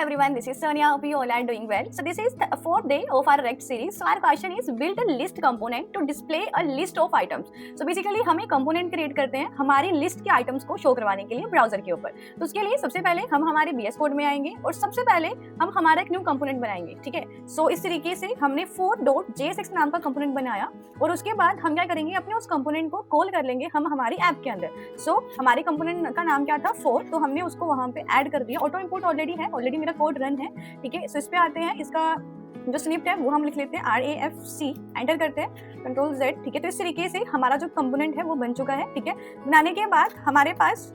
everyone, this is Sonia. Hope you all are doing well. So this is the fourth day of our Rect series. So our question is build a list component to display a list of items. So basically हम एक component create करते हैं हमारी list के items को show करवाने के लिए browser के ऊपर. तो उसके लिए सबसे पहले हम हमारे VS Code में आएंगे और सबसे पहले हम हमारा एक new component बनाएंगे, ठीक है. So इस तरीके से हमने 4.jsx नाम का component बनाया और उसके बाद हम क्या करेंगे अपने उस component को call कर लेंगे हम हमारी ऐप के अंदर. So हमारे component का नाम क्या था 4, तो हमने उसको वहाँ पे ऐड कर दिया. ऑटो इंपोर्ट ऑलरेडी है, ऑलरेडी मेरा कोड रन है, ठीक है. सो इस पे आते हैं, इसका जो स्क्रिप्ट है वो हम लिख लेते हैं RAFC, एंटर करते हैं Ctrl+Z, ठीक है. तो इस तरीके से हमारा जो कंपोनेंट है वो बन चुका है, ठीक है. बनाने के बाद हमारे पास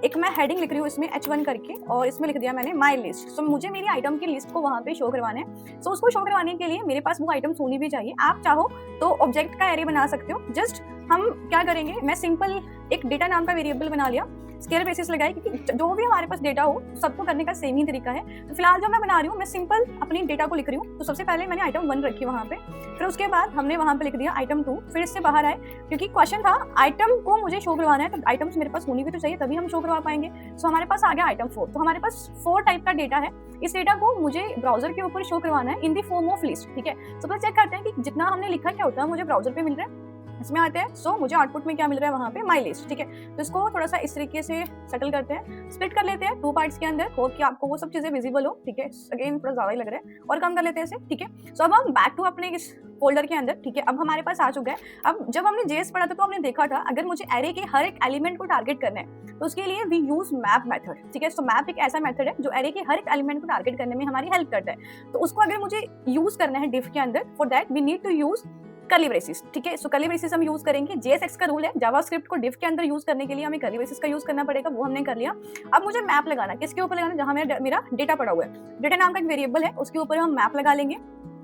एक मैं हेडिंग लिख रही हूँ इसमें H1 करके और इसमें लिख दिया मैंने माई लिस्ट. सो मुझे मेरी आइटम की लिस्ट को वहाँ पे शो करवाना है. सो उसको शो करवाने के लिए मेरे पास वो आइटम्स होनी भी चाहिए. आप चाहो तो ऑब्जेक्ट का एरे बना सकते हो. जस्ट हम क्या करेंगे, मैं सिंपल एक डेटा नाम का वेरिएबल बना लिया, स्केल बेसिस लगाई, क्योंकि जो भी हमारे पास डेटा हो सबको करने का सेम ही तरीका है. तो फिलहाल जो मैं बना रही हूँ मैं सिंपल अपनी डेटा को लिख रही हूँ. तो सबसे पहले मैंने आइटम 1 रखी वहाँ पे, फिर उसके बाद हमने वहाँ पे लिख दिया आइटम 2. फिर इससे बाहर आए क्योंकि क्वेश्चन था आइटम को मुझे शो करवाना है, तो आइटम्स मेरे पास होनी भी तो चाहिए तभी हम शो करवा पाएंगे. सो हमारे पास आ गया आइटम 4. तो हमारे पास 4 टाइप का डेटा है. इस डेटा को मुझे ब्राउजर के ऊपर शो करवाना है in the form of list, ठीक है. सो पहले चेक करते हैं कि जितना हमने लिखा क्या होता है मुझे ब्राउजर पे मिल रहा है. इसमें आते हैं. सो मुझे आउटपुट में क्या मिल रहा है वहाँ पे माई लिस्ट, ठीक है. तो इसको थोड़ा सा इस तरीके से सेटल करते हैं, स्प्लिट कर लेते हैं 2 पार्ट्स के अंदर, हो कि आपको वो सब चीजें विजिबल हो, ठीक है. अगेन थोड़ा ज्यादा ही लग रहा है और कम कर लेते हैं इसे, ठीक है. सो अब हम बैक टू अपने इस फोल्डर के अंदर, ठीक है. अब हमारे पास आ चुका है. अब जब हमने जेएस पढ़ा था तो हमने देखा था अगर मुझे एरे के हर एक एलिमेंट को टारगेट करना है तो उसके लिए वी यूज मैप मेथड, ठीक है. सो मैप एक ऐसा मेथड है जो एरे के हर एक एलिमेंट को टारगेट करने में हमारी हेल्प करता है. तो उसको अगर मुझे यूज करना है डिफ के अंदर, for that we need to use curly braces, ठीक है. सो कर्ली ब्रेसिस हम यूज करेंगे. JSX का रूल है जावास्क्रिप्ट को डिफ के अंदर यूज करने के लिए हमें कर्ली ब्रेसिस का यूज करना पड़ेगा, वो हमने कर लिया. अब मुझे मैप लगाना, किसके ऊपर लगाना, जहां मेरा डेटा पड़ा हुआ है. डेटा नाम का एक वेरिएबल है, उसके ऊपर हम मैप लगा लेंगे.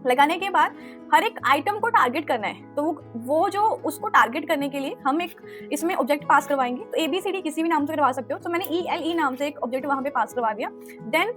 लगाने के बाद हर एक आइटम को टारगेट करना है, तो वो जो उसको टारगेट करने के लिए हम एक इसमें ऑब्जेक्ट पास करवाएंगे. तो ABCD किसी भी नाम से करवा सकते हो. तो मैंने ELE नाम से एक ऑब्जेक्ट वहां पे पास करवा दिया. देन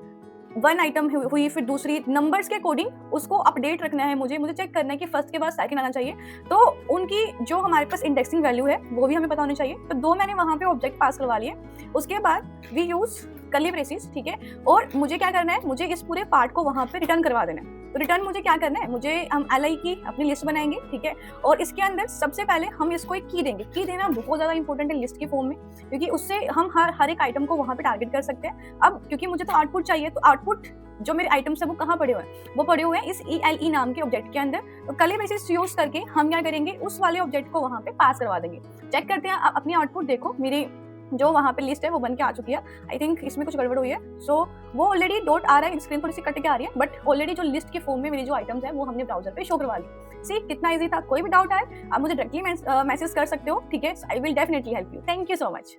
1 आइटम हुई, फिर दूसरी नंबर्स के अकॉर्डिंग उसको अपडेट रखना है. मुझे चेक करना है कि फर्स्ट के बाद सेकंड आना चाहिए. तो उनकी जो हमारे पास इंडेक्सिंग वैल्यू है वो भी हमें पता होनी चाहिए. तो 2 मैंने वहां पे ऑब्जेक्ट पास करवा लिए. उसके बाद वी यूज कर्ली ब्रेसिस, ठीक है. और मुझे क्या करना है, मुझे इस पूरे पार्ट को वहां पे रिटर्न करवा देना है. तो रिटर्न मुझे क्या करना है, मुझे हम LI की अपनी लिस्ट बनाएंगे, ठीक है. और इसके अंदर सबसे पहले हम इसको एक की देंगे. की देना बहुत ज्यादा इंपॉर्टेंट है लिस्ट के फॉर्म में, क्योंकि उससे हम हर एक आइटम को वहां पे टारगेट कर सकते हैं. अब क्योंकि मुझे तो आउटपुट चाहिए, तो आउटपुट जो मेरे आइटम्स है वो कहाँ पड़े हुए हैं, वो पड़े हुए हैं इस ELE नाम के ऑब्जेक्ट के अंदर. तो कर्ली ब्रेसिस यूज करके हम क्या करेंगे, उस वाले ऑब्जेक्ट को वहां पे पास करवा देंगे. चेक करते हैं अपनी आउटपुट. देखो मेरी जो वहाँ पे लिस्ट है वो बन के आ चुकी है. आई थिंक इसमें कुछ गड़बड़ हुई है. सो वो ऑलरेडी डॉट आ रहा है, स्क्रीन थोड़ी सी कट के आ रही है, बट ऑलरेडी जो लिस्ट के फॉर्म में मेरी जो आइटम्स है वो हमने ब्राउजर पे शो करवा ली. सी कितना इजी था. कोई भी डाउट आए आप मुझे डायरेक्टली मैसेज कर सकते हो, ठीक है. I will definitely help you. Thank you so much.